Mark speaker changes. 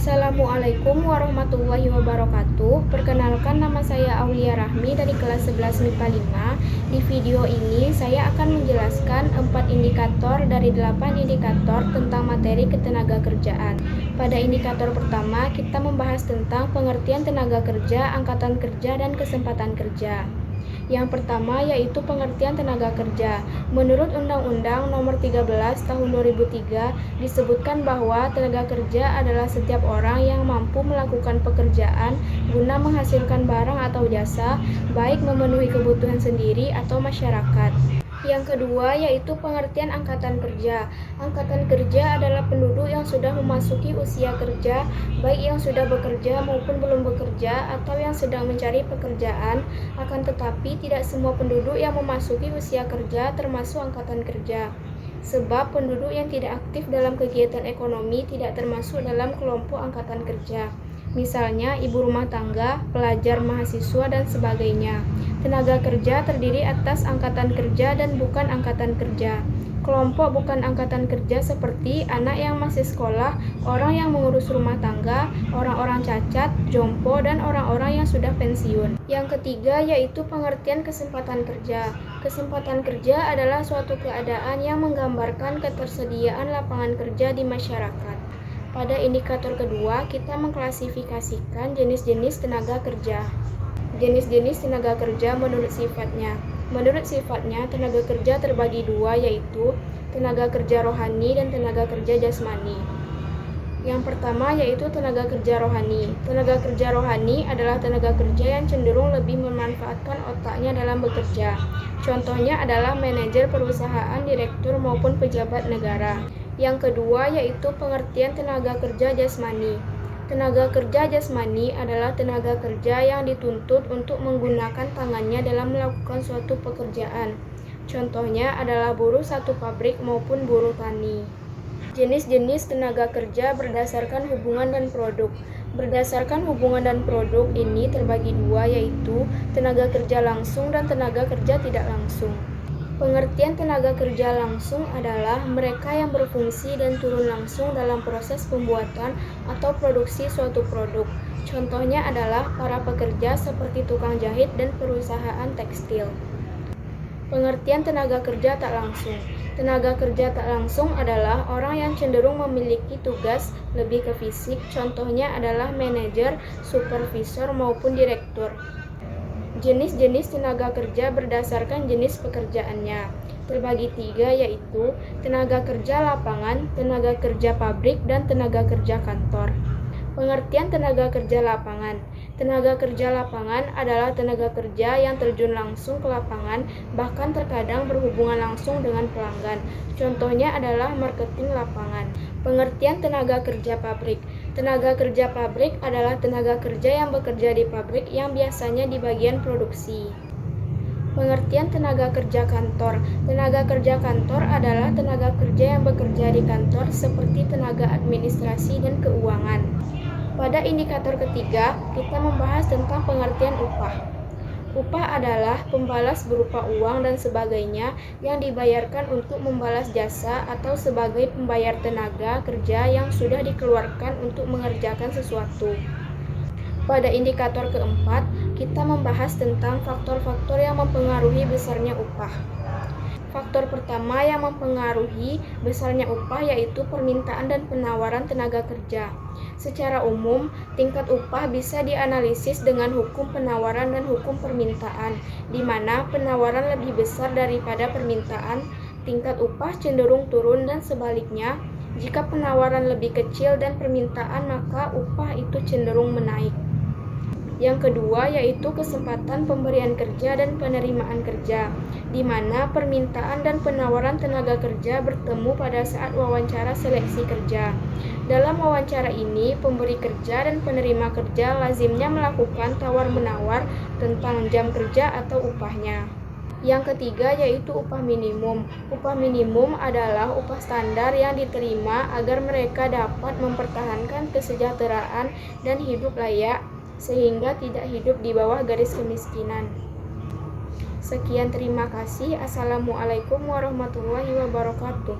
Speaker 1: Assalamualaikum warahmatullahi wabarakatuh. Perkenalkan, nama saya Aulia Rahmi dari kelas 11 MIPA 5. Di video ini saya akan menjelaskan 4 indikator dari 8 indikator tentang materi ketenagakerjaan. Pada indikator pertama, kita membahas tentang pengertian tenaga kerja, angkatan kerja, dan kesempatan kerja. Yang pertama yaitu pengertian tenaga kerja. Menurut Undang-Undang Nomor 13 Tahun 2003 disebutkan bahwa tenaga kerja adalah setiap orang yang mampu melakukan pekerjaan guna menghasilkan barang atau jasa, baik memenuhi kebutuhan sendiri atau masyarakat. Yang kedua yaitu pengertian angkatan kerja. Angkatan kerja adalah penduduk yang sudah memasuki usia kerja, baik yang sudah bekerja maupun belum bekerja atau yang sedang mencari pekerjaan. Akan tetapi tidak semua penduduk yang memasuki usia kerja termasuk angkatan kerja. Sebab penduduk yang tidak aktif dalam kegiatan ekonomi tidak termasuk dalam kelompok angkatan kerja. Misalnya ibu rumah tangga, pelajar, mahasiswa, dan sebagainya. Tenaga kerja terdiri atas angkatan kerja dan bukan angkatan kerja. Kelompok bukan angkatan kerja seperti anak yang masih sekolah, orang yang mengurus rumah tangga, orang-orang cacat, jompo, dan orang-orang yang sudah pensiun. Yang ketiga yaitu pengertian kesempatan kerja. Kesempatan kerja adalah suatu keadaan yang menggambarkan ketersediaan lapangan kerja di masyarakat. Pada indikator kedua, kita mengklasifikasikan jenis-jenis tenaga kerja. Jenis-jenis tenaga kerja menurut sifatnya. Menurut sifatnya, tenaga kerja terbagi dua, yaitu tenaga kerja rohani dan tenaga kerja jasmani. Yang pertama yaitu tenaga kerja rohani. Tenaga kerja rohani adalah tenaga kerja yang cenderung lebih memanfaatkan otaknya dalam bekerja. Contohnya adalah manajer perusahaan, direktur, maupun pejabat negara. Yang kedua yaitu pengertian tenaga kerja jasmani. Tenaga kerja jasmani adalah tenaga kerja yang dituntut untuk menggunakan tangannya dalam melakukan suatu pekerjaan. Contohnya adalah buruh satu pabrik maupun buruh tani. Jenis-jenis tenaga kerja berdasarkan hubungan dan produk. Berdasarkan hubungan dan produk ini terbagi dua, yaitu tenaga kerja langsung dan tenaga kerja tidak langsung. Pengertian tenaga kerja langsung adalah mereka yang berfungsi dan turun langsung dalam proses pembuatan atau produksi suatu produk. Contohnya adalah para pekerja seperti tukang jahit dan perusahaan tekstil. Pengertian tenaga kerja tak langsung. Tenaga kerja tak langsung adalah orang yang cenderung memiliki tugas lebih ke fisik. Contohnya adalah manajer, supervisor, maupun direktur. Jenis-jenis tenaga kerja berdasarkan jenis pekerjaannya. Terbagi tiga, yaitu tenaga kerja lapangan, tenaga kerja pabrik, dan tenaga kerja kantor. Pengertian tenaga kerja lapangan. Tenaga kerja lapangan adalah tenaga kerja yang terjun langsung ke lapangan, bahkan terkadang berhubungan langsung dengan pelanggan. Contohnya adalah marketing lapangan. Pengertian tenaga kerja pabrik. Tenaga kerja pabrik adalah tenaga kerja yang bekerja di pabrik yang biasanya di bagian produksi. Pengertian tenaga kerja kantor. Tenaga kerja kantor adalah tenaga kerja yang bekerja di kantor seperti tenaga administrasi dan keuangan. Pada indikator ketiga, kita membahas tentang pengertian upah. Upah adalah pembalas berupa uang dan sebagainya yang dibayarkan untuk membalas jasa atau sebagai pembayar tenaga kerja yang sudah dikeluarkan untuk mengerjakan sesuatu. Pada indikator keempat, kita membahas tentang faktor-faktor yang mempengaruhi besarnya upah. Faktor pertama yang mempengaruhi besarnya upah yaitu permintaan dan penawaran tenaga kerja. Secara umum, tingkat upah bisa dianalisis dengan hukum penawaran dan hukum permintaan, di mana penawaran lebih besar daripada permintaan, tingkat upah cenderung turun, dan sebaliknya, jika penawaran lebih kecil dan permintaan maka upah itu cenderung menaik. Yang kedua yaitu kesempatan pemberian kerja dan penerimaan kerja, di mana permintaan dan penawaran tenaga kerja bertemu pada saat wawancara seleksi kerja. Dalam wawancara ini, pemberi kerja dan penerima kerja lazimnya melakukan tawar-menawar tentang jam kerja atau upahnya. Yang ketiga yaitu upah minimum. Upah minimum adalah upah standar yang diterima agar mereka dapat mempertahankan kesejahteraan dan hidup layak, sehingga tidak hidup di bawah garis kemiskinan. Sekian, terima kasih. Assalamualaikum warahmatullahi wabarakatuh.